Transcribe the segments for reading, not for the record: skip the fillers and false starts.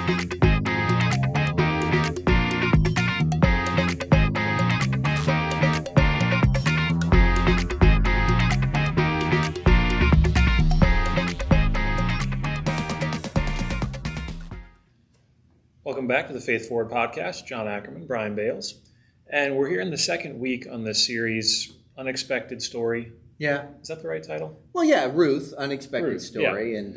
Welcome back to the Faith Forward podcast. John Ackerman, Brian Bales. And we're here in the second week on the series, Unexpected Story. Yeah. Is that the right title? Well, yeah, Ruth, Unexpected Story. Yeah. And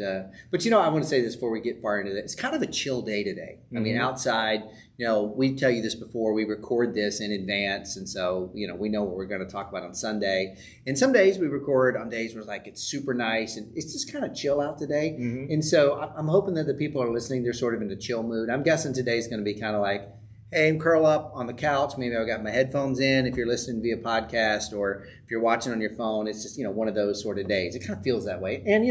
but, I want to say this before we get far into that. It's kind of a chill day today. I mean, outside, we tell you this before. We record this in advance. And so, we know what we're going to talk about on Sunday. And some days we record on days where it's super nice. And it's just kind of chill out today. And so I'm hoping that the people who are listening, they're sort of in a chill mood. I'm guessing today's going to be kind of like, hey, I'm curl up on the couch. Maybe I've got my headphones in if you're listening via podcast, or if you're watching on your phone. It's just, one of those sort of days. It kind of feels that way. And,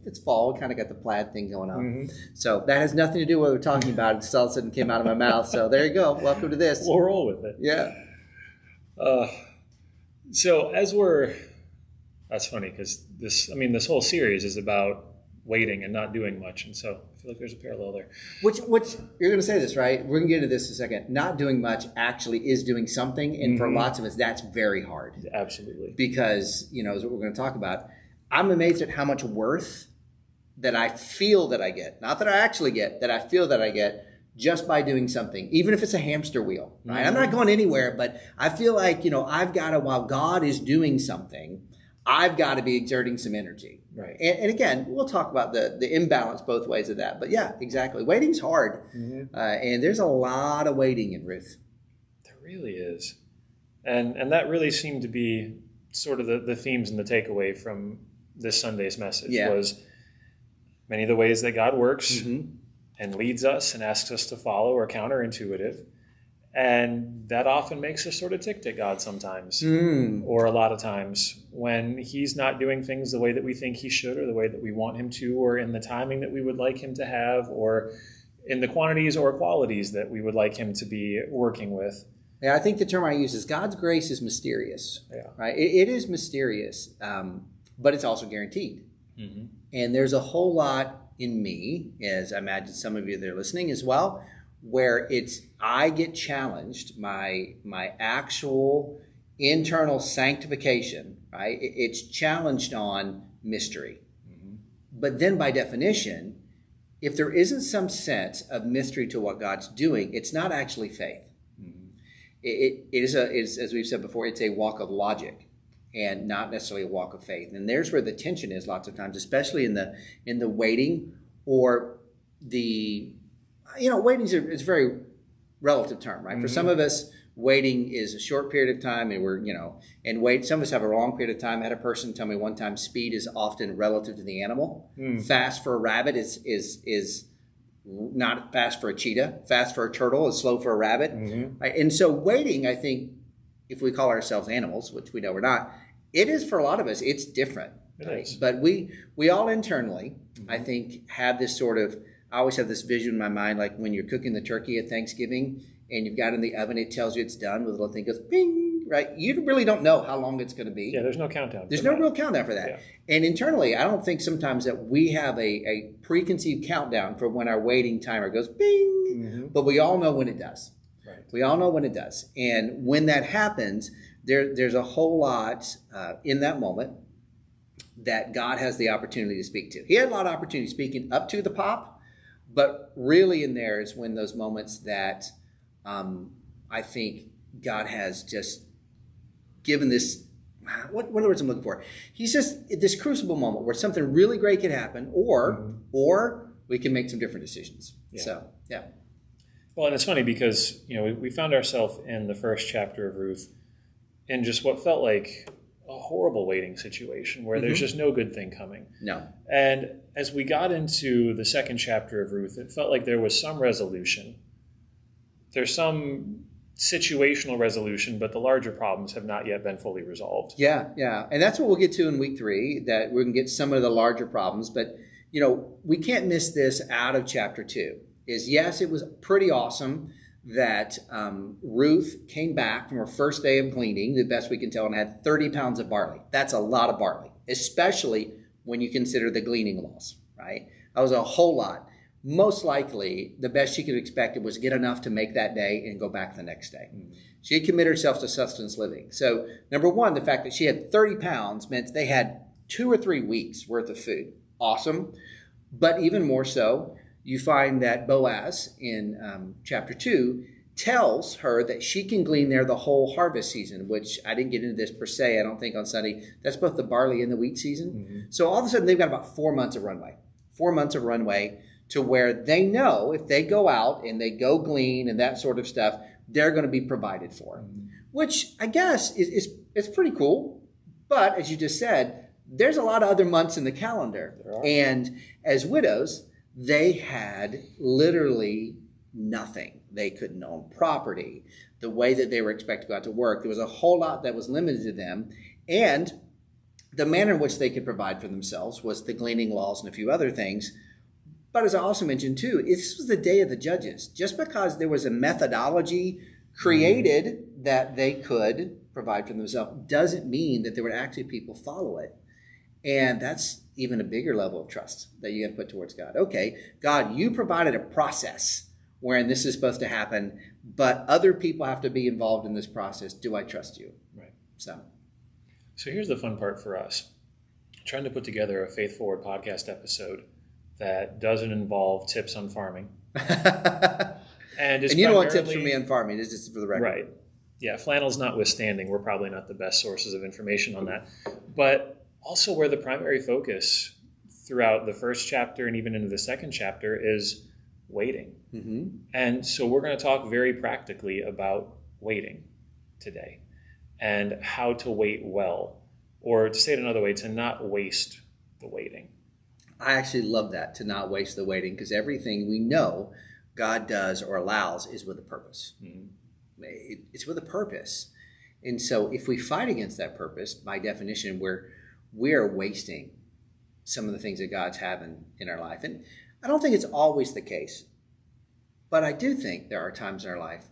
it's fall. Kind of got the plaid thing going on. So that has nothing to do with what we're talking about. It just all of a sudden came out of my mouth. So there you go. Welcome to this. We'll roll with it. Yeah. So that's funny because this whole series is about waiting and not doing much. And so I feel like there's a parallel there. Which you're going to say this, right? We're going to get into this in a second. Not doing much actually is doing something. And for lots of us, that's very hard. Absolutely. Because, as what we're going to talk about, I'm amazed at how much worth that I feel that I get. Not that I actually get, that I feel that I get just by doing something, even if it's a hamster wheel, right? I'm not going anywhere, but I feel like, I've got to, while God is doing something, I've got to be exerting some energy. Right. And again, we'll talk about the imbalance both ways of that. But yeah, exactly. Waiting's hard. And there's a lot of waiting in Ruth. There really is. And that really seemed to be sort of the themes and the takeaway from this Sunday's message was many of the ways that God works and leads us and asks us to follow are counterintuitive. And that often makes us sort of ticked at God sometimes, or a lot of times when he's not doing things the way that we think he should, or the way that we want him to, or in the timing that we would like him to have, or in the quantities or qualities that we would like him to be working with. Yeah, I think the term I use is God's grace is mysterious. Yeah. Right? It is mysterious, but it's also guaranteed. And there's a whole lot in me, as I imagine some of you that are listening as well, where I get challenged, my actual internal sanctification, right? It's challenged on mystery. But then by definition, if there isn't some sense of mystery to what God's doing, it's not actually faith. It is, as we've said before, it's a walk of logic and not necessarily a walk of faith. And there's where the tension is lots of times, especially in the waiting or the... waiting is a very relative term, right? For some of us, waiting is a short period of time, and some of us have a long period of time. I had a person tell me one time, speed is often relative to the animal. Fast for a rabbit is not fast for a cheetah. Fast for a turtle is slow for a rabbit. Right? And so waiting, I think, if we call ourselves animals, which we know we're not, it is for a lot of us, it's different. Right? But we all internally, I think, have this sort of, I always have this vision in my mind, like when you're cooking the turkey at Thanksgiving and you've got it in the oven, it tells you it's done with a little thing goes ping, right? You really don't know how long it's going to be. Yeah, there's no countdown. There's no real countdown for that. Yeah. And internally, I don't think sometimes that we have a preconceived countdown for when our waiting timer goes bing, but we all know when it does. Right. We all know when it does. And when that happens, there's a whole lot in that moment that God has the opportunity to speak to. He had a lot of opportunity speaking up to the pop. But really in there is when those moments that I think God has just given this, what words I'm looking for? He's just this crucible moment where something really great can happen or we can make some different decisions. Yeah. So, yeah. Well, and it's funny because, we found ourselves in the first chapter of Ruth in just what felt like a horrible waiting situation where there's just no good thing coming. No. And as we got into the second chapter of Ruth, it felt like there was some resolution. There's some situational resolution, but the larger problems have not yet been fully resolved. Yeah. And that's what we'll get to in week 3, that we're going to get some of the larger problems. But, we can't miss this out of chapter 2. Yes, it was pretty awesome that Ruth came back from her first day of gleaning, the best we can tell, and had 30 pounds of barley. That's a lot of barley, especially when you consider the gleaning laws, right? That was a whole lot. most likely the best she could have expected was get enough to make that day and go back the next day. Mm-hmm. She had committed herself to sustenance living. So number one, the fact that she had 30 pounds meant they had 2 or 3 weeks worth of food. Awesome. But even more so, you find that Boaz in chapter 2 tells her that she can glean there the whole harvest season, which I didn't get into this per se, I don't think on Sunday. That's both the barley and the wheat season. Mm-hmm. So all of a sudden they've got about 4 months of runway. 4 months of runway to where they know if they go out and they go glean and that sort of stuff, they're going to be provided for, mm-hmm. which I guess is pretty cool. But as you just said, there's a lot of other months in the calendar. And as widows, they had literally nothing. They couldn't own property. The way that they were expected to go out to work, there was a whole lot that was limited to them. And the manner in which they could provide for themselves was the gleaning laws and a few other things. But as I also mentioned too, this was the day of the judges. Just because there was a methodology created that they could provide for themselves doesn't mean that there would actually people follow it. And that's even a bigger level of trust that you got to put towards God. Okay, God, you provided a process wherein this is supposed to happen, but other people have to be involved in this process. Do I trust you? Right. So here's the fun part for us. Trying to put together a Faith Forward podcast episode that doesn't involve tips on farming. And you don't want tips from me on farming. It's just for the record. Right. Yeah, flannels notwithstanding, we're probably not the best sources of information on that. But also where the primary focus throughout the first chapter and even into the second chapter is waiting. Mm-hmm. And so we're going to talk very practically about waiting today and how to wait well, or to say it another way, to not waste the waiting. I actually love that, to not waste the waiting, because everything we know God does or allows is with a purpose. Mm-hmm. It's with a purpose. And so if we fight against that purpose, by definition, we're wasting some of the things that God's having in our life. And I don't think it's always the case, but I do think there are times in our life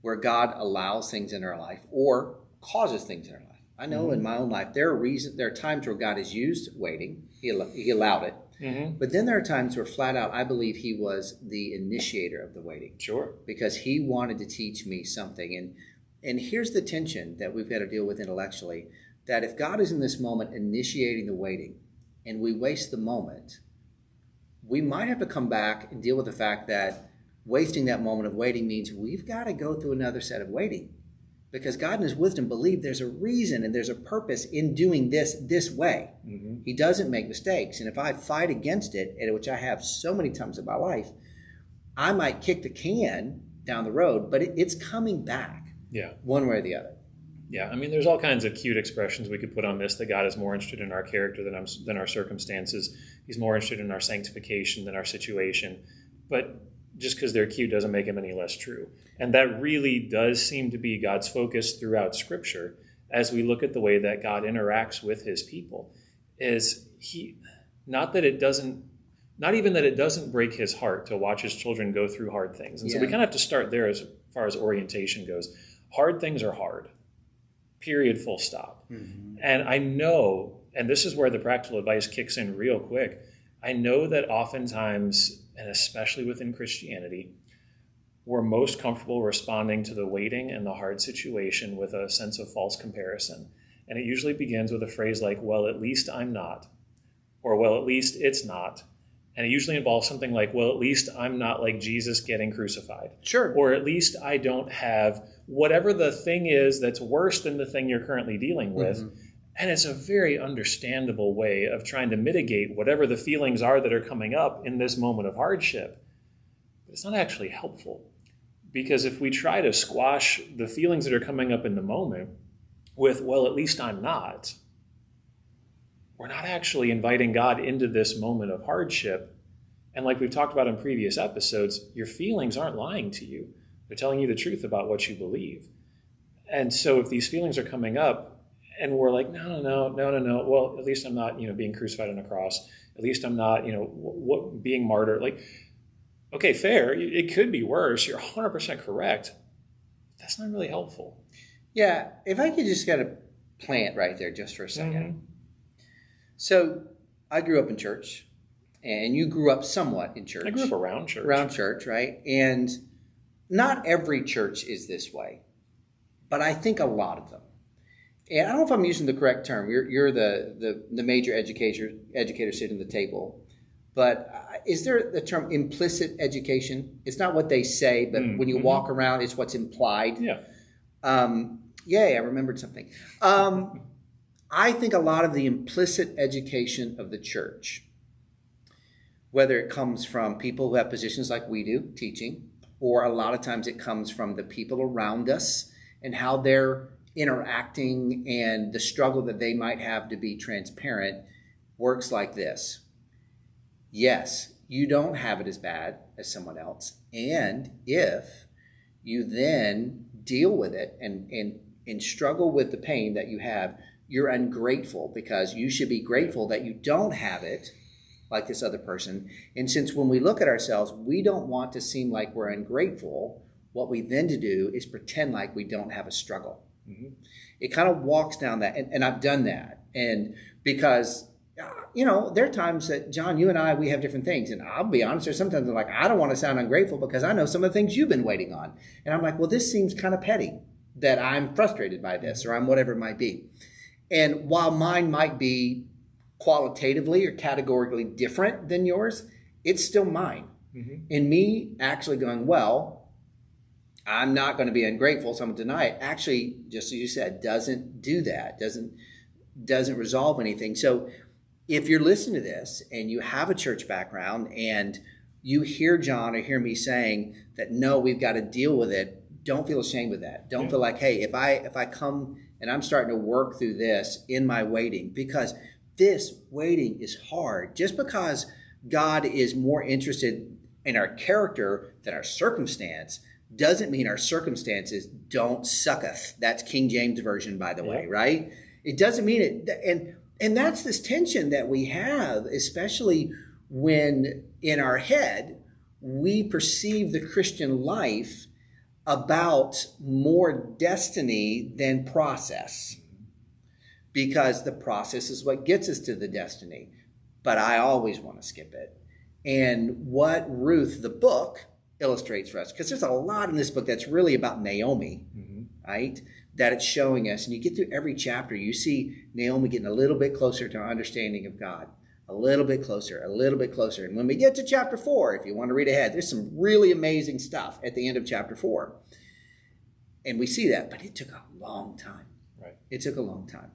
where God allows things in our life or causes things in our life. I know in my own life, there are times where God has used waiting. He allowed it. Mm-hmm. But then there are times where flat out, I believe he was the initiator of the waiting. Sure. Because he wanted to teach me something. And here's the tension that we've got to deal with intellectually, that if God is in this moment initiating the waiting and we waste the moment, we might have to come back and deal with the fact that wasting that moment of waiting means we've got to go through another set of waiting. Because God in his wisdom believed there's a reason and there's a purpose in doing this way. Mm-hmm. He doesn't make mistakes. And if I fight against it, which I have so many times in my life, I might kick the can down the road, but it's coming back. Yeah. One way or the other. Yeah. I mean, there's all kinds of cute expressions we could put on this, that God is more interested in our character than our circumstances. He's more interested in our sanctification than our situation. But just because they're cute doesn't make them any less true. And that really does seem to be God's focus throughout Scripture as we look at the way that God interacts with his people. Is not even that it doesn't break his heart to watch his children go through hard things. And so we kind of have to start there as far as orientation goes. Hard things are hard. Period, full stop. Mm-hmm. And I know, and this is where the practical advice kicks in real quick, I know that oftentimes, and especially within Christianity, we're most comfortable responding to the waiting and the hard situation with a sense of false comparison. And it usually begins with a phrase like, well, at least I'm not, or well, at least it's not. And it usually involves something like, well, at least I'm not like Jesus getting crucified. Sure. Or at least I don't have whatever the thing is that's worse than the thing you're currently dealing with. Mm-hmm. And it's a very understandable way of trying to mitigate whatever the feelings are that are coming up in this moment of hardship. But it's not actually helpful. Because if we try to squash the feelings that are coming up in the moment with, well, at least I'm not, we're not actually inviting God into this moment of hardship. And like we've talked about in previous episodes, your feelings aren't lying to you. They're telling you the truth about what you believe. And so if these feelings are coming up and we're like, no, well, at least I'm not, being crucified on a cross. At least I'm not, being martyred. Like, okay, fair. It could be worse. You're 100% correct. That's not really helpful. Yeah, if I could just kind of plant right there just for a second. Mm-hmm. So I grew up in church, And you grew up somewhat in church. I grew up around church. Around church, right? And not every church is this way, but I think a lot of them. And I don't know if I'm using the correct term. You're the major educator sitting at the table. But is there the term implicit education? It's not what they say, but when you walk around, it's what's implied. Yeah. Yay, I remembered something. I think a lot of the implicit education of the church, whether it comes from people who have positions like we do, teaching, or a lot of times it comes from the people around us and how they're interacting and the struggle that they might have to be transparent, works like this. Yes, you don't have it as bad as someone else. And if you then deal with it and struggle with the pain that you have, you're ungrateful, because you should be grateful that you don't have it like this other person. And since when we look at ourselves, we don't want to seem like we're ungrateful, what we then to do is pretend like we don't have a struggle. Mm-hmm. It kind of walks down that, and I've done that. And because, there are times that, John, you and I, we have different things. And I'll be honest, there's sometimes I'm like, I don't want to sound ungrateful because I know some of the things you've been waiting on. And I'm like, well, this seems kind of petty that I'm frustrated by this, or I'm whatever it might be. And while mine might be qualitatively or categorically different than yours, it's still mine. Mm-hmm. And me actually going, well, I'm not going to be ungrateful, so I'm going to deny it. Actually, just as you said, doesn't do that, doesn't resolve anything. So if you're listening to this and you have a church background and you hear John or hear me saying that, no, we've got to deal with it, don't feel ashamed of that. Don't feel like, hey, if I come and I'm starting to work through this in my waiting, because this waiting is hard. Just because God is more interested in our character than our circumstance doesn't mean our circumstances don't sucketh. That's King James Version, by the way, right? It doesn't mean it. And that's this tension that we have, especially when in our head we perceive the Christian life about more destiny than process, because the process is what gets us to the destiny. But I always want to skip it. And what Ruth, the book, illustrates for us, because there's a lot in this book that's really about Naomi, right? That it's showing us. And you get through every chapter, you see Naomi getting a little bit closer to our understanding of God. A little bit closer, a little bit closer. And when we get to chapter 4, if you want to read ahead, there's some really amazing stuff at the end of chapter 4. And we see that, but it took a long time. Right. It took a long time.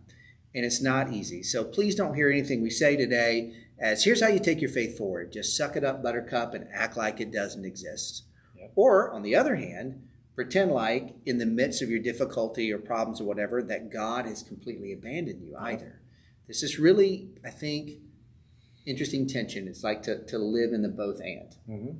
And it's not easy. So please don't hear anything we say today as, here's how you take your faith forward. Just suck it up, buttercup, and act like it doesn't exist. Yep. Or, on the other hand, pretend like in the midst of your difficulty or problems or whatever, that God has completely abandoned you either. This is really, I think, interesting tension. It's like to live in the both and. Mm-hmm.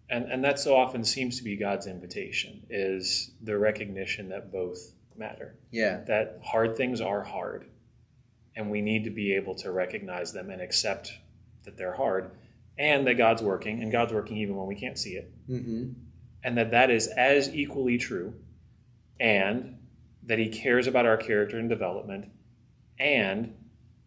And that so often seems to be God's invitation, is the recognition that both matter. Yeah. That hard things are hard, and we need to be able to recognize them and accept that they're hard, and that God's working, and God's working even when we can't see it. Mm-hmm. And that is as equally true, and that he cares about our character and development, and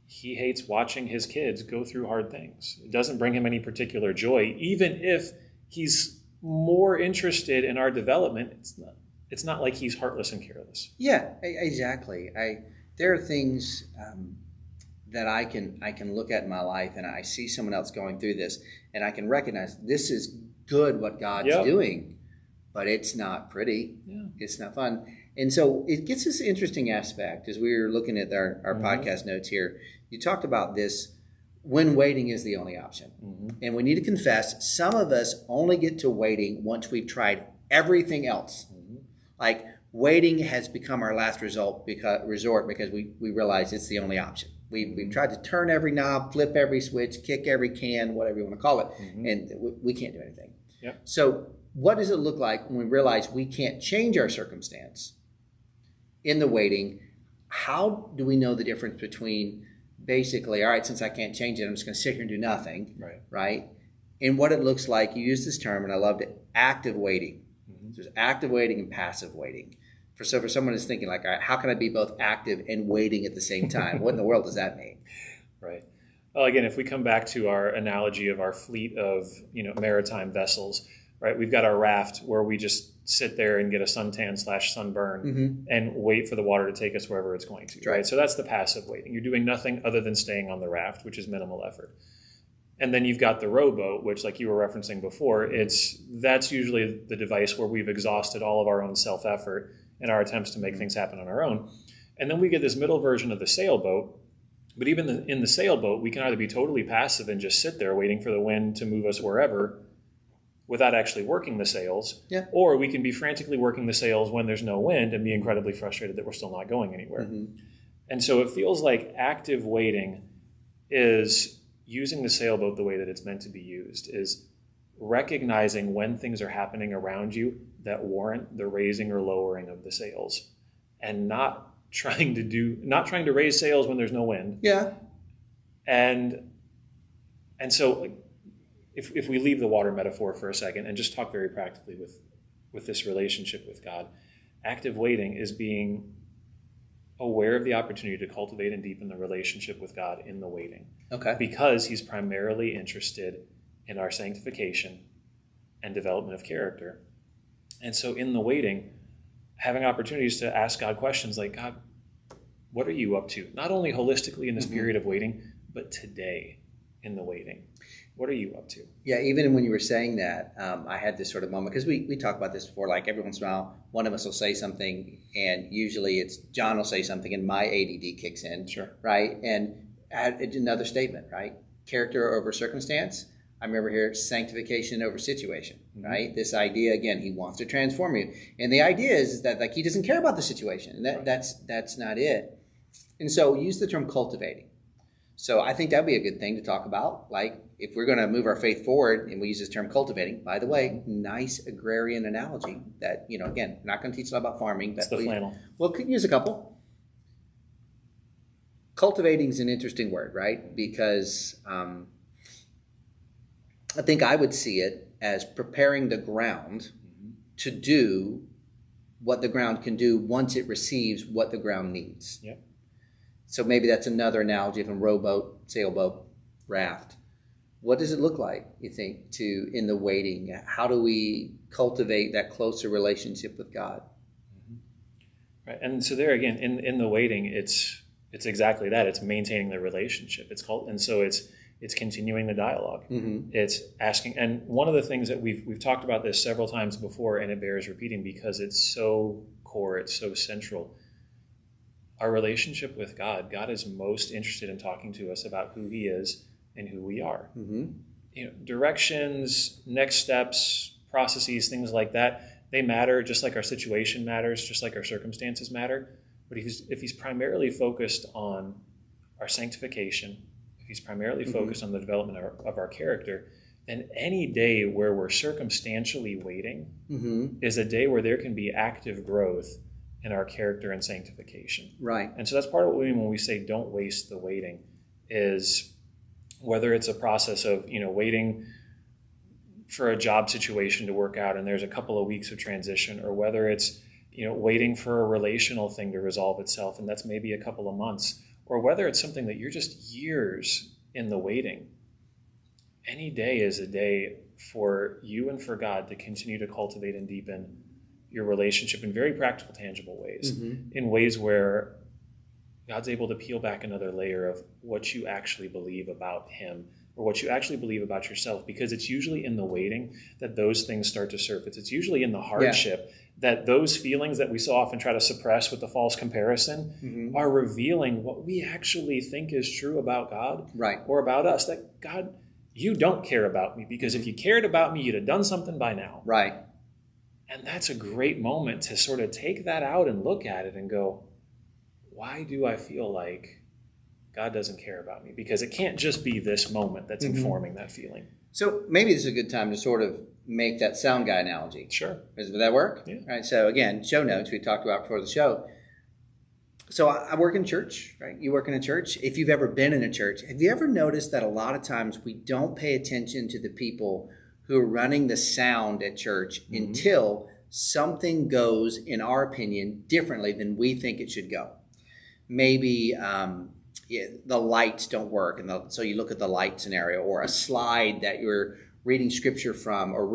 he hates watching his kids go through hard things. It doesn't bring him any particular joy, even if he's more interested in our development. It's not like he's heartless and careless. Yeah, exactly. There are things that I can look at in my life, and I see someone else going through this, and I can recognize this is good what God's doing, but it's not pretty. Yeah. It's not fun. And so it gets this interesting aspect as we were looking at our podcast notes here. You talked about this, when waiting is the only option. Mm-hmm. And we need to confess, some of us only get to waiting once we've tried everything else. Mm-hmm. Like waiting has become our last resort because we realize it's the only option. We've tried to turn every knob, flip every switch, kick every can, whatever you want to call it, and we can't do anything. Yep. So what does it look like when we realize we can't change our circumstance in the waiting? How do we know the difference between basically, all right, since I can't change it, I'm just going to sit here and do nothing, right? And what it looks like, you use this term, and I loved it, active waiting. Mm-hmm. There's active waiting and passive waiting. For someone who's thinking like, all right, how can I be both active and waiting at the same time? What in the world does that mean? Right. Well, again, if we come back to our analogy of our fleet of, maritime vessels, right? We've got our raft where we just sit there and get a suntan/sunburn and wait for the water to take us wherever it's going to, right? So that's the passive waiting. You're doing nothing other than staying on the raft, which is minimal effort. And then you've got the rowboat, which, like you were referencing before, that's usually the device where we've exhausted all of our own self-effort in our attempts to make things happen on our own. And then we get this middle version of the sailboat. But even in the sailboat, we can either be totally passive and just sit there waiting for the wind to move us wherever without actually working the sails, or we can be frantically working the sails when there's no wind and be incredibly frustrated that we're still not going anywhere. And so it feels like active waiting is using the sailboat the way that it's meant to be used, is recognizing when things are happening around you that warrant the raising or lowering of the sails, and not trying to raise sails when there's no wind. And so if we leave the water metaphor for a second and just talk very practically with this relationship with God, active waiting is being aware of the opportunity to cultivate and deepen the relationship with God in the waiting. Because he's primarily interested in our sanctification and development of character. And so in the waiting, having opportunities to ask God questions like, God, what are you up to? Not only holistically in this period of waiting, but today in the waiting. What are you up to? Yeah, even when you were saying that, I had this sort of moment, because we talked about this before, like every once in a while, one of us will say something, and usually it's John will say something, and my ADD kicks in, right? And add another statement, right? Character over circumstance. I remember here, sanctification over situation, right? This idea, again, he wants to transform you. And the idea is that like he doesn't care about the situation. And that's not it. And so use the term cultivating. So I think that'd be a good thing to talk about. Like if we're going to move our faith forward and we use this term cultivating, by the way, nice agrarian analogy that, again, not going to teach a lot about farming. It's the flannel. Well, could use a couple. Cultivating is an interesting word, right? Because I think I would see it as preparing the ground to do what the ground can do once it receives what the ground needs. So maybe that's another analogy of a rowboat, sailboat, raft. What does it look like, you think, in the waiting? How do we cultivate that closer relationship with God? Right, and so there again, in the waiting, it's exactly that. It's maintaining the relationship. It's continuing the dialogue. It's asking, and one of the things that we've talked about this several times before, and it bears repeating because it's so core, it's so central. Our relationship with God is most interested in talking to us about who he is and who we are. Directions, next steps, processes, things like that, they matter just like our situation matters, just like our circumstances matter. But if he's primarily focused on our sanctification, if he's primarily focused on the development of our character, then any day where we're circumstantially waiting is a day where there can be active growth in our character and sanctification. Right. And so that's part of what we mean when we say don't waste the waiting, is whether it's a process of, waiting for a job situation to work out and there's a couple of weeks of transition, or whether it's, waiting for a relational thing to resolve itself and that's maybe a couple of months, or whether it's something that you're just years in the waiting. Any day is a day for you and for God to continue to cultivate and deepen your relationship in very practical, tangible ways, in ways where God's able to peel back another layer of what you actually believe about him or what you actually believe about yourself, because it's usually in the waiting that those things start to surface. It's usually in the hardship that those feelings that we so often try to suppress with the false comparison are revealing what we actually think is true about God or about us, that God, you don't care about me, because if you cared about me, you'd have done something by now. Right. And that's a great moment to sort of take that out and look at it and go, why do I feel like God doesn't care about me? Because it can't just be this moment that's informing that feeling. So maybe this is a good time to sort of make that sound guy analogy. Sure. Would that work? Yeah. Right. So again, show notes we talked about before the show. So I work in church, right? You work in a church. If you've ever been in a church, have you ever noticed that a lot of times we don't pay attention to the people who are running the sound at church until something goes, in our opinion, differently than we think it should go? Maybe the lights don't work, and so you look at the light scenario, or a slide that you're reading scripture from, or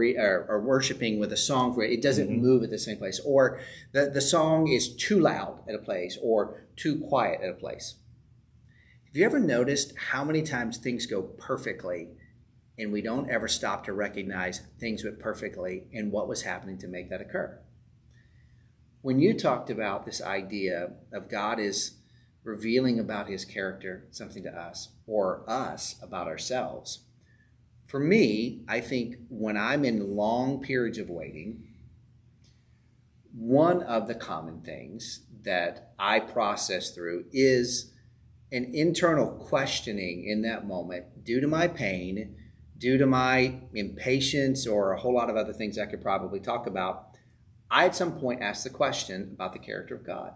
worshiping with a song for it doesn't move at the same place, or the song is too loud at a place or too quiet at a place. Have you ever noticed how many times things go perfectly and we don't ever stop to recognize things went perfectly and what was happening to make that occur? When you talked about this idea of God is revealing about his character something to us, or us about ourselves, for me, I think when I'm in long periods of waiting, one of the common things that I process through is an internal questioning in that moment due to my pain, due to my impatience, or a whole lot of other things I could probably talk about. I at some point asked the question about the character of God.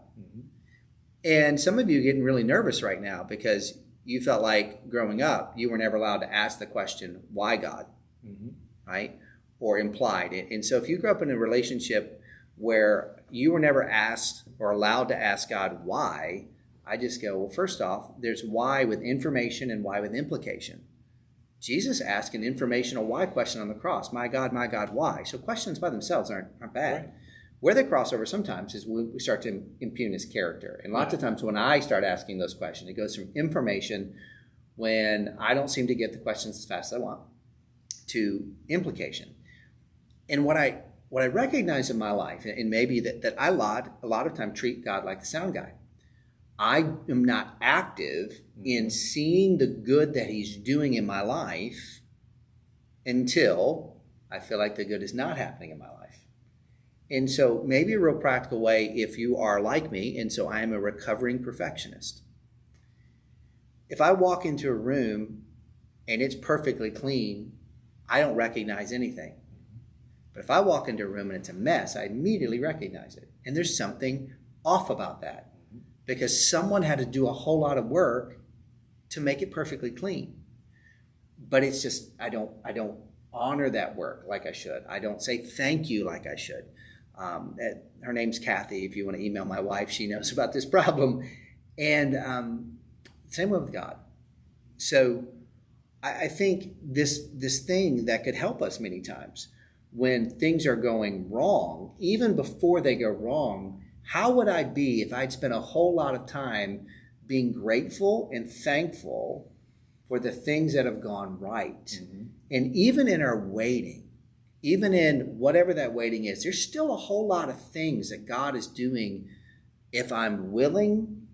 And some of you are getting really nervous right now because you felt like growing up, you were never allowed to ask the question, why God? Right? Or implied it. And so if you grew up in a relationship where you were never asked or allowed to ask God why, I just go, well, first off, there's why with information and why with implication. Jesus asked an informational why question on the cross. My God, why? So questions by themselves aren't bad. Right. Where they cross over sometimes is when we start to impugn his character. And lots of times when I start asking those questions, it goes from information when I don't seem to get the questions as fast as I want to implication. And what I recognize in my life, and maybe that I a lot of time treat God like the sound guy. I am not active in seeing the good that he's doing in my life until I feel like the good is not happening in my life. And so maybe a real practical way, if you are like me, and so I am a recovering perfectionist. If I walk into a room and it's perfectly clean, I don't recognize anything. But if I walk into a room and it's a mess, I immediately recognize it. And there's something off about that because someone had to do a whole lot of work to make it perfectly clean. But it's just, I don't honor that work like I should. I don't say thank you like I should. Her name's Kathy. If you want to email my wife, she knows about this problem. And same way with God. So I think this thing that could help us many times when things are going wrong, even before they go wrong, how would I be if I'd spent a whole lot of time being grateful and thankful for the things that have gone right? And even in our waiting, even in whatever that waiting is, there's still a whole lot of things that God is doing if I'm willing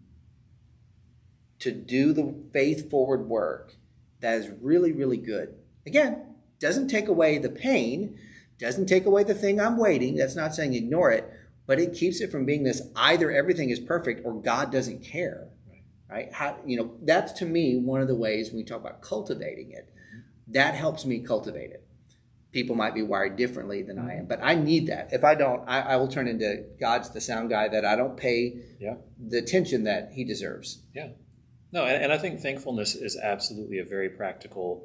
to do the faith-forward work that is really, really good. Again, doesn't take away the pain, doesn't take away the thing I'm waiting. That's not saying ignore it, but it keeps it from being this either everything is perfect or God doesn't care. Right? That's to me one of the ways when we talk about cultivating it. That helps me cultivate it. People might be wired differently than I am, but I need that. If I don't, I will turn into God's the sound guy that I don't pay the attention that he deserves. Yeah. No, and I think thankfulness is absolutely a very practical,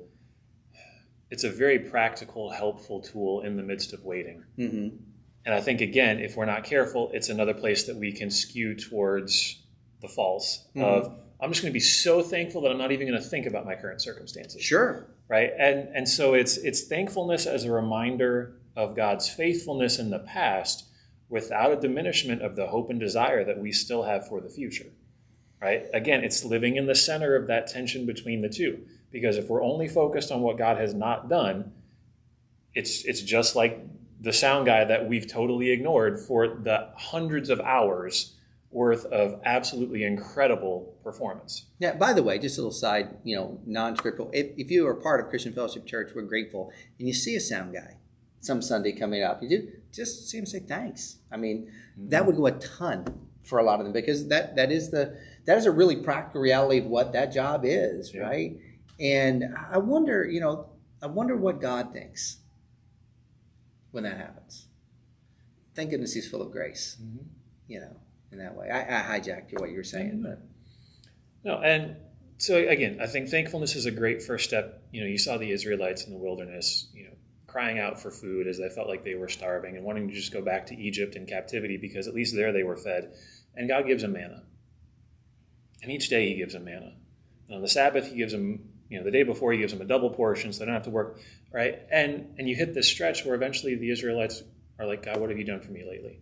helpful tool in the midst of waiting. And I think, again, if we're not careful, it's another place that we can skew towards the false of, I'm just going to be so thankful that I'm not even going to think about my current circumstances. Sure. Right? And so it's thankfulness as a reminder of God's faithfulness in the past without a diminishment of the hope and desire that we still have for the future. Right? Again, it's living in the center of that tension between the two. Because if we're only focused on what God has not done, it's just like the sound guy that we've totally ignored for the hundreds of hours worth of absolutely incredible performance. Yeah, by the way, just a little side, non-scriptural. If you are part of Christian Fellowship Church, we're grateful. And you see a sound guy some Sunday coming up, you do just see him say thanks. I mean, that would go a ton for a lot of them because that is a really practical reality of what that job is, right? And I wonder what God thinks when that happens. Thank goodness he's full of grace, in that way. I hijacked what you were saying. But no, and so again, I think thankfulness is a great first step. You saw the Israelites in the wilderness, crying out for food as they felt like they were starving and wanting to just go back to Egypt in captivity because at least there they were fed. And God gives them manna. And each day he gives them manna. On the Sabbath, he gives them, the day before, he gives them a double portion so they don't have to work, right? And you hit this stretch where eventually the Israelites are like, God, what have you done for me lately?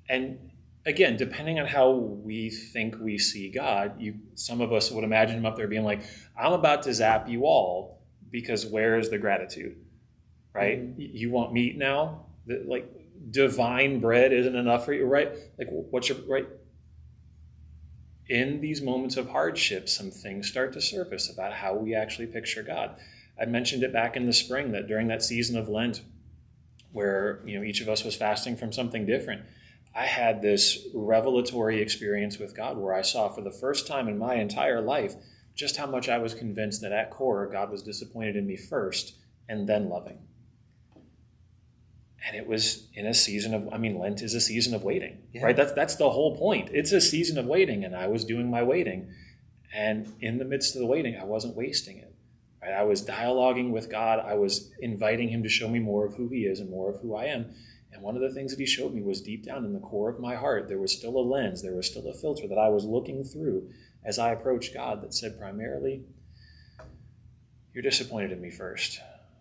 And again, depending on how we think we see God, some of us would imagine him up there being like, I'm about to zap you all because where is the gratitude, right? Mm-hmm. You want meat now? Like divine bread isn't enough for you, right? Like what's your, right? In these moments of hardship, some things start to surface about how we actually picture God. I mentioned it back in the spring that during that season of Lent, where each of us was fasting from something different, I had this revelatory experience with God where I saw for the first time in my entire life just how much I was convinced that at core God was disappointed in me first and then loving. And it was in a season of, Lent is a season of waiting, right? That's the whole point. It's a season of waiting, and I was doing my waiting. And in the midst of the waiting, I wasn't wasting it, right? I was dialoguing with God. I was inviting him to show me more of who he is and more of who I am. And one of the things that he showed me was deep down in the core of my heart, there was still a lens, there was still a filter that I was looking through as I approached God that said primarily, you're disappointed in me first.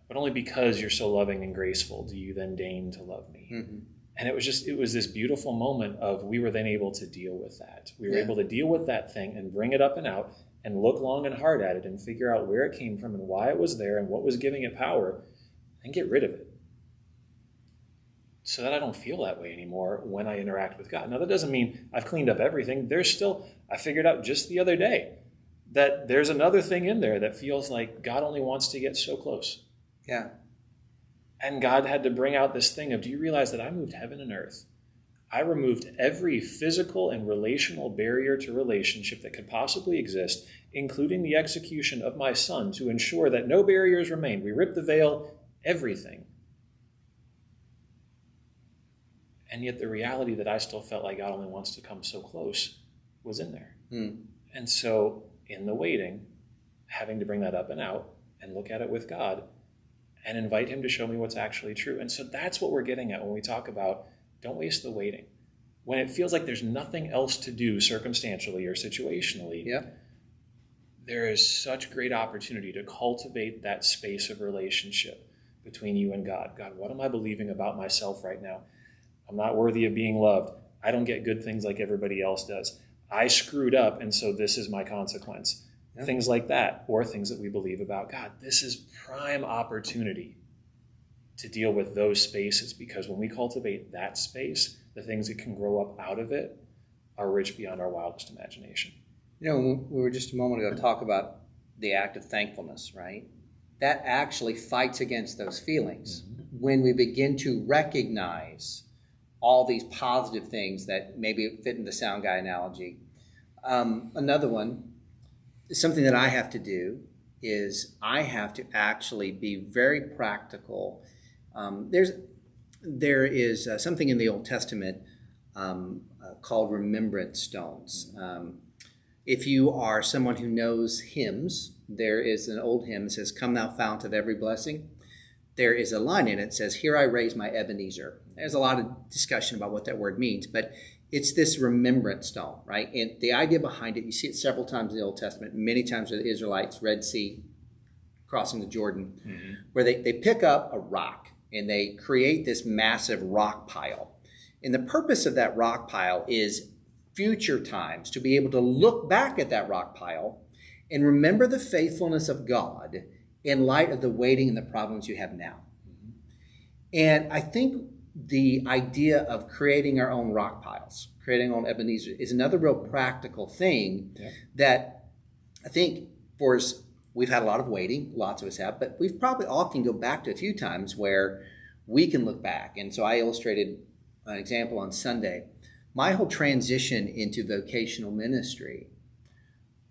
But only because you're so loving and graceful do you then deign to love me. Mm-hmm. And it was this beautiful moment of we were then able to deal with that. We were able to deal with that thing and bring it up and out and look long and hard at it and figure out where it came from and why it was there and what was giving it power and get rid of it. So that I don't feel that way anymore when I interact with God. Now, that doesn't mean I've cleaned up everything. I figured out just the other day that there's another thing in there that feels like God only wants to get so close. Yeah. And God had to bring out this thing of, do you realize that I moved heaven and earth? I removed every physical and relational barrier to relationship that could possibly exist, including the execution of my son, to ensure that no barriers remained. We ripped the veil, everything. And yet the reality that I still felt like God only wants to come so close was in there. Mm. And so in the waiting, having to bring that up and out and look at it with God and invite him to show me what's actually true. And so that's what we're getting at when we talk about don't waste the waiting. When it feels like there's nothing else to do circumstantially or situationally, there is such great opportunity to cultivate that space of relationship between you and God. God, what am I believing about myself right now? I'm not worthy of being loved. I don't get good things like everybody else does. I screwed up, and so this is my consequence. Yeah. Things like that, or things that we believe about God. This is prime opportunity to deal with those spaces, because when we cultivate that space, the things that can grow up out of it are rich beyond our wildest imagination. We were just a moment ago talking about the act of thankfulness, right? That actually fights against those feelings. Mm-hmm. When we begin to recognize all these positive things that maybe fit in the sound guy analogy. Another one, something that I have to do is I have to actually be very practical. There is something in the Old Testament called remembrance stones. If you are someone who knows hymns, there is an old hymn that says, "Come thou fount of every blessing." There is a line in it that says, "Here I raise my Ebenezer." There's a lot of discussion about what that word means, but it's this remembrance stone, right? And the idea behind it, you see it several times in the Old Testament, many times with the Israelites, Red Sea, crossing the Jordan, mm-hmm. where they pick up a rock and they create this massive rock pile. And the purpose of that rock pile is future times to be able to look back at that rock pile and remember the faithfulness of God in light of the waiting and the problems you have now. Mm-hmm. And I think the idea of creating our own rock piles, creating our own Ebenezer, is another real practical thing that I think for us, we've had a lot of waiting, lots of us have, but we've probably all can go back to a few times where we can look back. And so I illustrated an example on Sunday. My whole transition into vocational ministry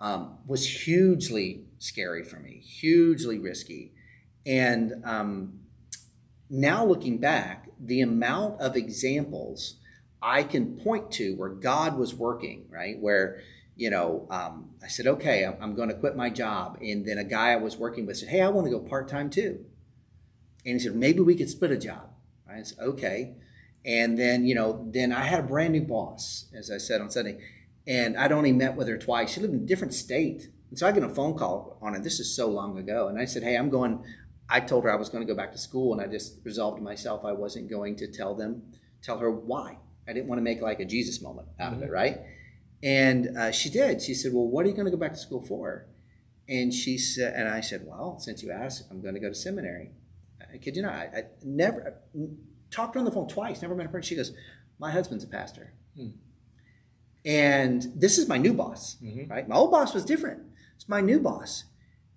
was hugely scary for me, hugely risky. And now looking back, the amount of examples I can point to where God was working, right? Where, I said, okay, I'm going to quit my job. And then a guy I was working with said, hey, I want to go part-time too. And he said, maybe we could split a job. I said, okay. And then, then I had a brand new boss, as I said on Sunday, and I'd only met with her twice. She lived in a different state And so I get a phone call on it. This is so long ago. And I said, hey, I told her I was going to go back to school, and I just resolved to myself I wasn't going to tell her why. I didn't want to make like a Jesus moment out of it, right? And she did. She said, well, what are you going to go back to school for? And she said, and I said, well, since you asked, I'm going to go to seminary. I kid you not. I never talked to her on the phone twice, never met her. She goes, my husband's a pastor. And this is my new boss, right? My old boss was different. It's my new boss.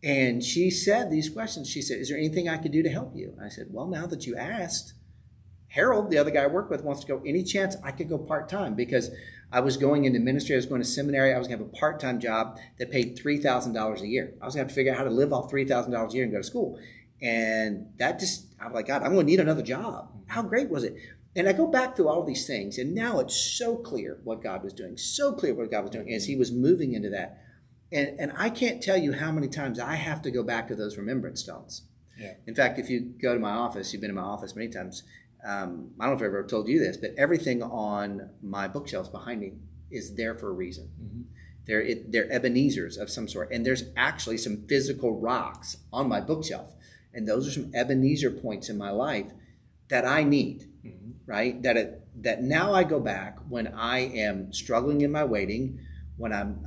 And she said these questions. She said, is there anything I could do to help you? And I said, well, now that you asked, Harold, the other guy I work with, wants to go. Any chance I could go part-time? Because I was going into ministry. I was going to seminary. I was going to have a part-time job that paid $3,000 a year. I was going to have to figure out how to live off $3,000 a year and go to school. And that just, I'm like, God, I'm going to need another job. How great was it? And I go back through all of these things, and now it's so clear what God was doing, as he was moving into that. And I can't tell you how many times I have to go back to those remembrance stones. Yeah. In fact, if you go to my office, you've been in my office many times. I don't know if I've ever told you this, but everything on my bookshelves behind me is there for a reason. They're Ebenezers of some sort. And there's actually some physical rocks on my bookshelf. And those are some Ebenezer points in my life that I need, right? That now I go back when I am struggling in my waiting, when I'm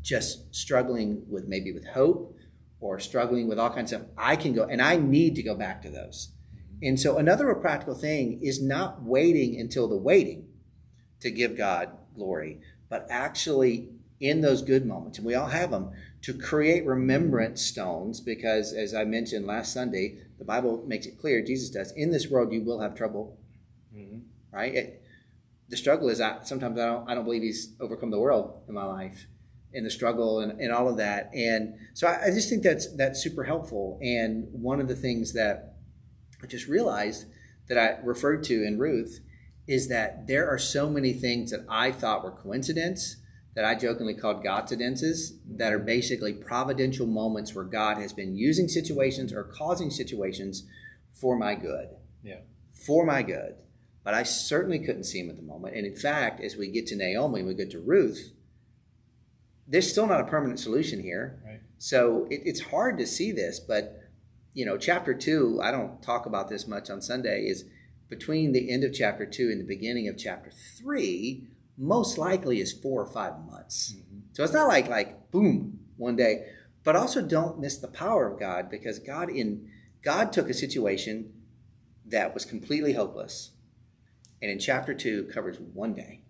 just struggling with hope or struggling with all kinds of stuff. I can go, and I need to go back to those. And so another practical thing is not waiting until the waiting to give God glory, but actually in those good moments, and we all have them, to create remembrance stones, because as I mentioned last Sunday, the Bible makes it clear, Jesus does, in this world you will have trouble, right? The struggle is, sometimes I don't believe he's overcome the world in my life, in the struggle and all of that. And so I just think that's super helpful. And one of the things that I just realized that I referred to in Ruth is that there are so many things that I thought were coincidence that I jokingly called Godcidences, that are basically providential moments where God has been using situations or causing situations for my good. Yeah. For my good. But I certainly couldn't see him at the moment. And in fact, as we get to Naomi and we get to Ruth, there's still not a permanent solution here. Right. So it's hard to see this, but chapter 2, I don't talk about this much on Sunday, is between the end of chapter 2 and the beginning of chapter 3, most likely is 4 or 5 months. So it's not like boom, one day. But also don't miss the power of God, because God took a situation that was completely hopeless, and in chapter 2 covers one day.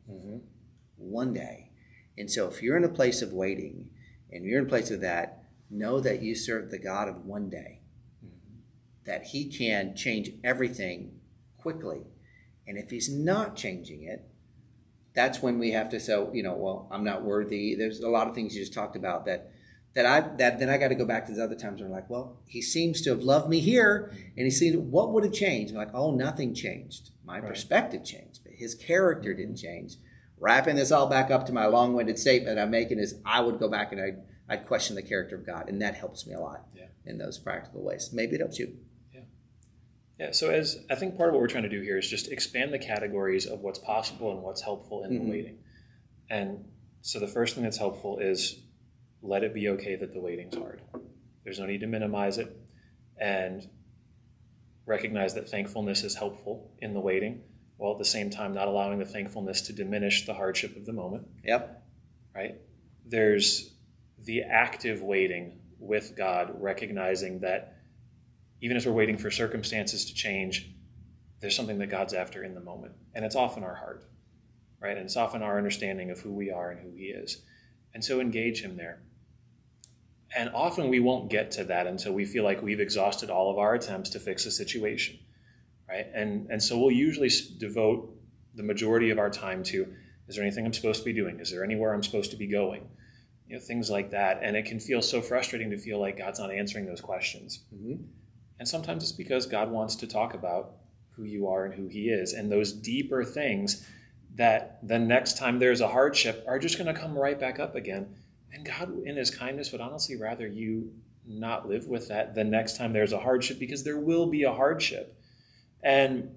One day. And so if you're in a place of waiting and you're in a place of that, know that you serve the God of one day. That he can change everything quickly. And if he's not changing it, that's when we have to say, well, I'm not worthy. There's a lot of things you just talked about that then I got to go back to the other times where I'm like, well, he seems to have loved me here, and he seems, what would have changed? I'm like, oh, nothing changed. My perspective changed, but his character didn't change. Wrapping this all back up to my long-winded statement I'm making is, I would go back and I'd question the character of God, and that helps me a lot in those practical ways. Maybe it helps you. Yeah, so as I think part of what we're trying to do here is just expand the categories of what's possible and what's helpful in the waiting. And so the first thing that's helpful is let it be okay that the waiting's hard. There's no need to minimize it, and recognize that thankfulness is helpful in the waiting, while at the same time not allowing the thankfulness to diminish the hardship of the moment. Yep. Right? There's the active waiting with God, recognizing that even as we're waiting for circumstances to change, there's something that God's after in the moment. And it's often our heart, right? And it's often our understanding of who we are and who he is. And so engage him there. And often we won't get to that until we feel like we've exhausted all of our attempts to fix a situation, right? And so we'll usually devote the majority of our time to, is there anything I'm supposed to be doing? Is there anywhere I'm supposed to be going? Things like that. And it can feel so frustrating to feel like God's not answering those questions. And sometimes it's because God wants to talk about who you are and who he is, and those deeper things that the next time there's a hardship are just going to come right back up again. And God, in his kindness, would honestly rather you not live with that the next time there's a hardship, because there will be a hardship. And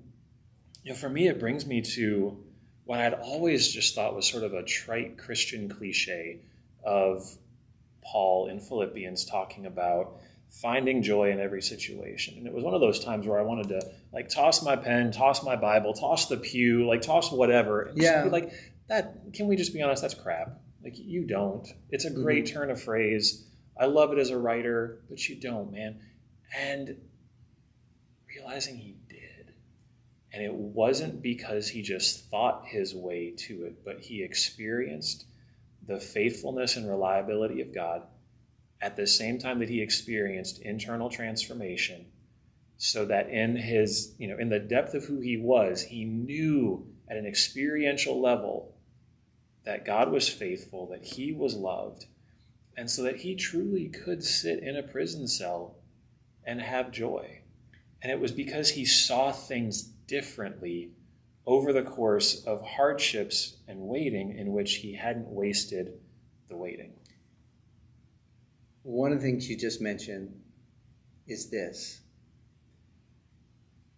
for me, it brings me to what I'd always just thought was sort of a trite Christian cliche of Paul in Philippians talking about finding joy in every situation. And it was one of those times where I wanted to like toss my pen, toss my Bible, toss the pew, like toss whatever. And just be like, that, can we just be honest? That's crap. Like, you don't. It's a great turn of phrase. I love it as a writer, but you don't, man. And realizing he did. And it wasn't because he just thought his way to it, but he experienced the faithfulness and reliability of God at the same time that he experienced internal transformation, so that in his, in the depth of who he was, he knew at an experiential level that God was faithful, that he was loved, and so that he truly could sit in a prison cell and have joy. And it was because he saw things differently over the course of hardships and waiting in which he hadn't wasted the waiting. One of the things you just mentioned is this.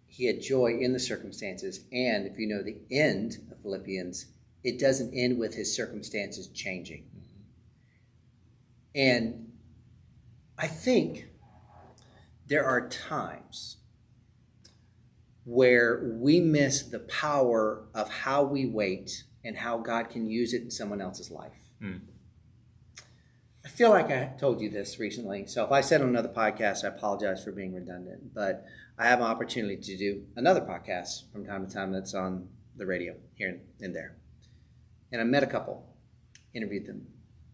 He had joy in the circumstances, and if you know the end of Philippians, it doesn't end with his circumstances changing. And I think there are times where we miss the power of how we wait and how God can use it in someone else's life. I feel like I told you this recently, so if I said on another podcast, I apologize for being redundant, but I have an opportunity to do another podcast from time to time that's on the radio here and there. And I met a couple, interviewed them,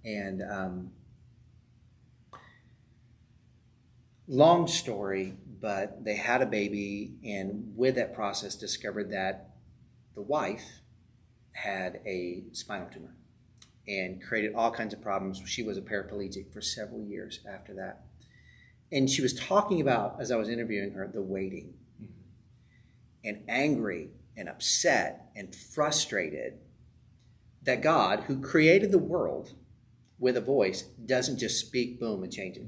and long story, but they had a baby, and with that process discovered that the wife had a spinal tumor and created all kinds of problems. She was a paraplegic for several years after that. And she was talking about, as I was interviewing her, the waiting, and angry and upset and frustrated that God, who created the world with a voice, doesn't just speak, boom, and change it.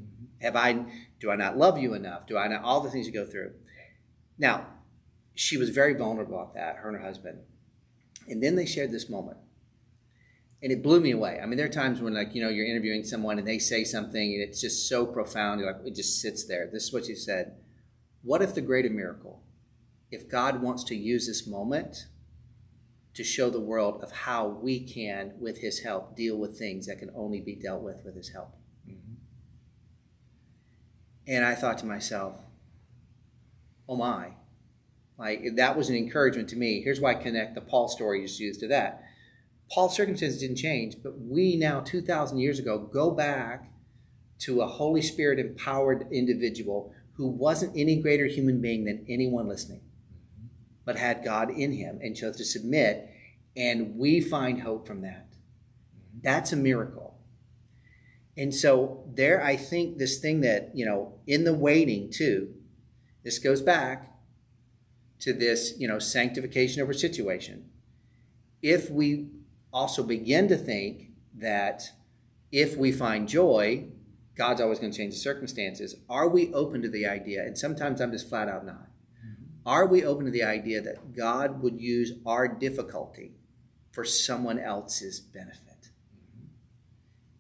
Do I not love you enough? Do I not, all the things you go through. Now, she was very vulnerable about that, her and her husband. And then they shared this moment. And it blew me away. I mean, there are times when, you're interviewing someone and they say something and it's just so profound, it just sits there. This is what she said. What if the greater miracle, if God wants to use this moment to show the world of how we can, with his help, deal with things that can only be dealt with his help? And I thought to myself, oh my, that was an encouragement to me. Here's why I connect the Paul story you just used to that. Paul's circumstances didn't change, but we now, 2,000 years ago, go back to a Holy Spirit empowered individual who wasn't any greater human being than anyone listening, but had God in him and chose to submit. And we find hope from that. That's a miracle. And so there, I think this thing that, in the waiting too, this goes back to this, sanctification over situation. If we also begin to think that if we find joy, God's always going to change the circumstances, are we open to the idea, and sometimes I'm just flat out not, are we open to the idea that God would use our difficulty for someone else's benefit?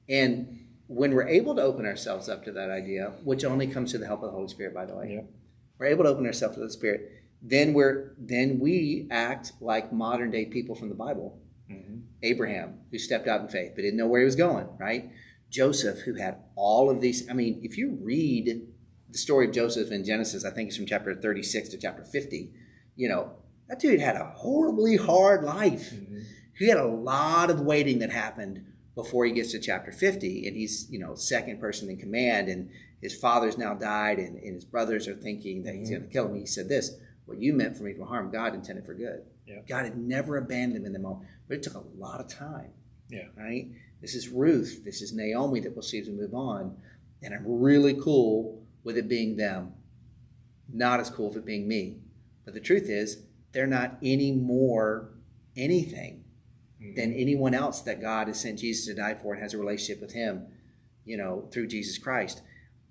And when we're able to open ourselves up to that idea, which only comes to the help of the Holy Spirit, by the way, we're able to open ourselves to the Spirit, then we act like modern day people from the Bible. Abraham, who stepped out in faith but didn't know where he was going, right? Joseph, who had all of these. I mean, if you read the story of Joseph in Genesis, I think it's from chapter 36 to chapter 50, that dude had a horribly hard life. He had a lot of waiting that happened before he gets to chapter 50, and he's, second person in command, and his father's now died, and his brothers are thinking that he's going to kill him. He said this, what you meant for me to harm, God intended for good. God had never abandoned him in the moment, but it took a lot of time. Right? This is Ruth. This is Naomi that we'll see as we move on. And I'm really cool with it being them. Not as cool with it being me. But the truth is, they're not any more anything than anyone else that God has sent Jesus to die for and has a relationship with him, through Jesus Christ.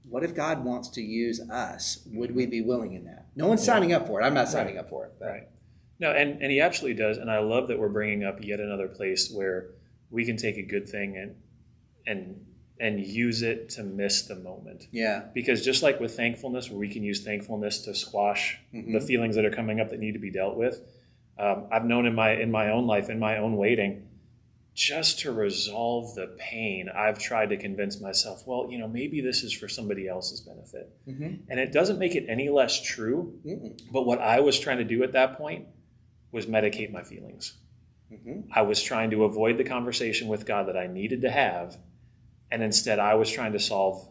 What if God wants to use us? Would we be willing in that? No one's signing up for it. I'm not signing up for it. But. Right. No, and he absolutely does. And I love that we're bringing up yet another place where we can take a good thing and and use it to miss the moment. Yeah. Because just like with thankfulness, where we can use thankfulness to squash the feelings that are coming up that need to be dealt with, I've known in my own life, in my own waiting, just to resolve the pain, I've tried to convince myself, well, maybe this is for somebody else's benefit. And it doesn't make it any less true. But what I was trying to do at that point was medicate my feelings. I was trying to avoid the conversation with God that I needed to have. And instead, I was trying to solve,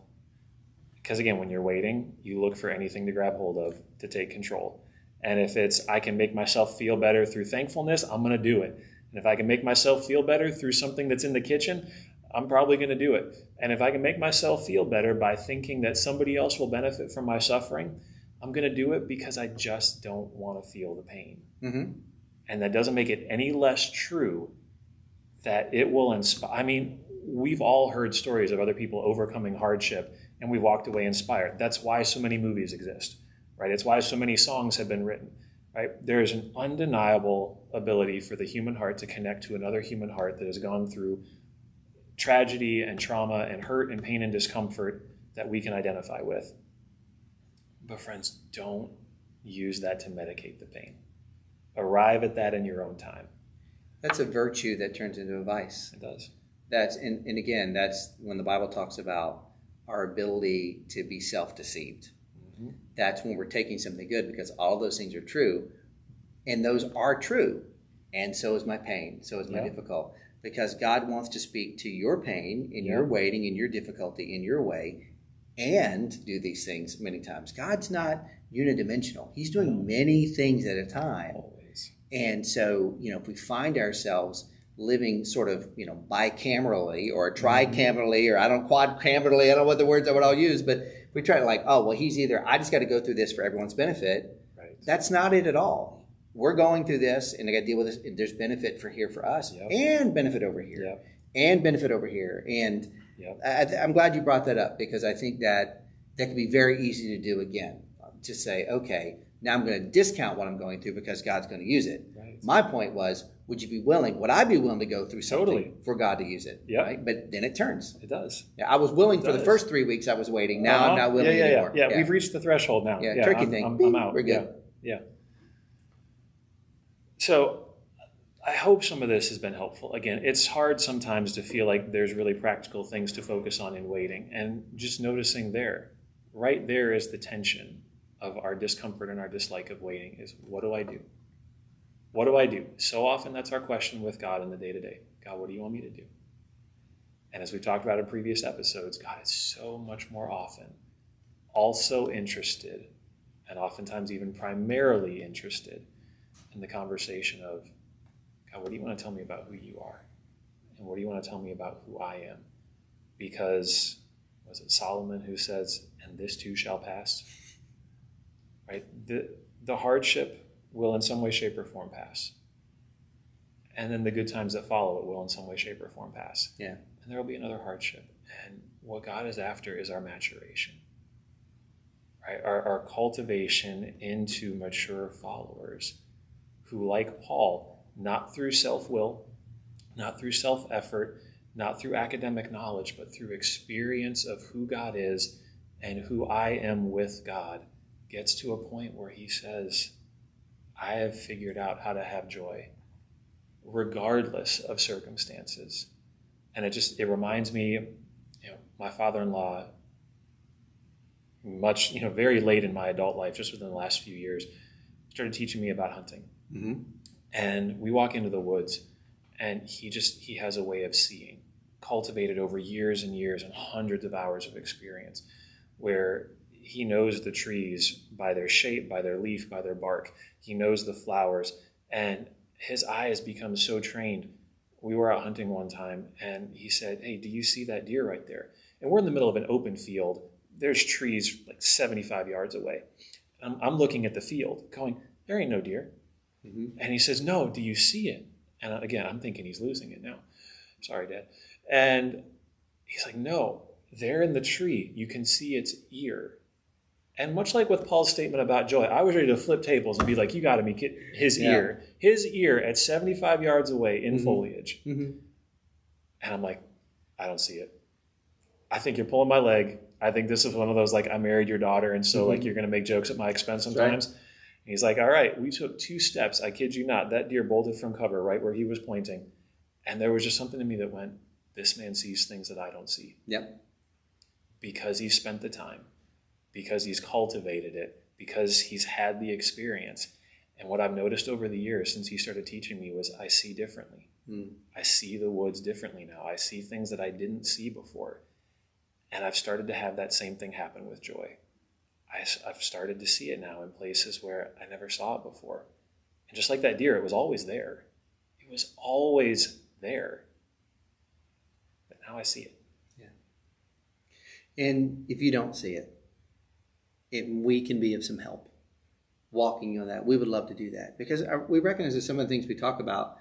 because again, when you're waiting, you look for anything to grab hold of to take control. And if it's, I can make myself feel better through thankfulness, I'm going to do it. And if I can make myself feel better through something that's in the kitchen, I'm probably going to do it. And if I can make myself feel better by thinking that somebody else will benefit from my suffering, I'm going to do it because I just don't want to feel the pain. And that doesn't make it any less true that it will inspire. I mean, we've all heard stories of other people overcoming hardship, and we walked away inspired. That's why so many movies exist, right? It's why so many songs have been written, right? There is an undeniable ability for the human heart to connect to another human heart that has gone through tragedy and trauma and hurt and pain and discomfort that we can identify with. But friends, don't use that to medicate the pain. Arrive at that in your own time. That's a virtue that turns into a vice. It does. And again, that's when the Bible talks about our ability to be self-deceived. That's when we're taking something good, because all those things are true, and those are true. And so is my pain. So is my difficult. Because God wants to speak to your pain, in your waiting, in your difficulty, in your way, and do these things many times. God's not unidimensional. He's doing many things at a time. Always. And so, if we find ourselves living sort of, bicamerally or tricamerally, or quadcamerally, I don't know what the words I would all use, but we try to he's either, I just got to go through this for everyone's benefit. Right. That's not it at all. We're going through this, and I got to deal with this. There's benefit for us, and benefit over here, and benefit over here. And I'm glad you brought that up, because I think that can be very easy to do again. To say, okay, now I'm going to discount what I'm going through because God's going to use it. Right. My point was, would I be willing to go through something for God to use it? Right? But then it turns. It does. Yeah, I was willing for the first 3 weeks I was waiting. Now I'm not willing anymore. Yeah, we've reached the threshold now. Turkey thing. I'm out. We're good. Yeah. So I hope some of this has been helpful. Again, it's hard sometimes to feel like there's really practical things to focus on in waiting. And just noticing right there is the tension of our discomfort and our dislike of waiting is, what do I do? What do I do? So often that's our question with God in the day-to-day. God, what do you want me to do? And as we talked about in previous episodes, God is so much more often also interested, and oftentimes even primarily interested, in the conversation of, God, what do you want to tell me about who you are? And what do you want to tell me about who I am? Because, was it Solomon who says, and this too shall pass? Right? The hardship will in some way, shape, or form pass. And then the good times that follow it will in some way, shape, or form pass. Yeah. And there will be another hardship. And what God is after is our maturation. Right? Our cultivation into mature followers who, like Paul, not through self-will, not through self-effort, not through academic knowledge, but through experience of who God is and who I am with God, gets to a point where he says, I have figured out how to have joy regardless of circumstances. And it reminds me, my father-in-law, very late in my adult life, just within the last few years, started teaching me about hunting. And we walk into the woods, and he has a way of seeing, cultivated over years and years and hundreds of hours of experience, where he knows the trees by their shape, by their leaf, by their bark. He knows the flowers, and his eye has become so trained. We were out hunting one time, and he said, hey, do you see that deer right there? And we're in the middle of an open field. There's trees like 75 yards away. I'm looking at the field going, there ain't no deer. And he says, no, do you see it? And again, I'm thinking he's losing it now. Sorry, Dad. And he's like, no, there in the tree, you can see its ear. And much like with Paul's statement about joy, I was ready to flip tables and be like, you got to be kidding. His ear at 75 yards away in foliage. And I'm like, I don't see it. I think you're pulling my leg. I think this is one of those, like, I married your daughter, and so, like, you're going to make jokes at my expense sometimes. Right. And he's like, all right, we took 2 steps. I kid you not. That deer bolted from cover right where he was pointing. And there was just something to me that went, this man sees things that I don't see. Yep. Because he spent the time, because he's cultivated it, because he's had the experience. And what I've noticed over the years since he started teaching me was I see differently. I see the woods differently now. I see things that I didn't see before. And I've started to have that same thing happen with joy. I've started to see it now in places where I never saw it before. And just like that deer, it was always there. It was always there. But now I see it. Yeah. And if you don't see it, we can be of some help walking on that. We would love to do that because we recognize that some of the things we talk about,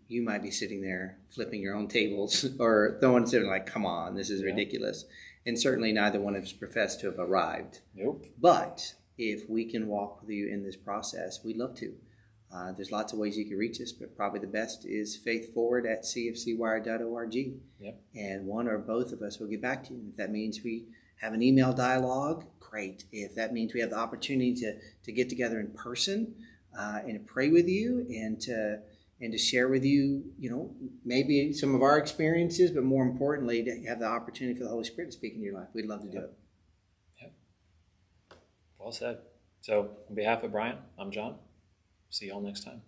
you might be sitting there flipping your own tables or throwing it like, come on, this is ridiculous. And certainly neither one of us profess to have arrived. Nope. But if we can walk with you in this process, we'd love to. There's lots of ways you can reach us, but probably the best is faithforward@cfcwire.org. Yep. And one or both of us will get back to you. If that means we have an email dialogue, great. If that means we have the opportunity to get together in person and to pray with you and to share with you, maybe some of our experiences, but more importantly, to have the opportunity for the Holy Spirit to speak in your life, we'd love to do it. Yep. Well said. So on behalf of Brian, I'm Jon. See you all next time.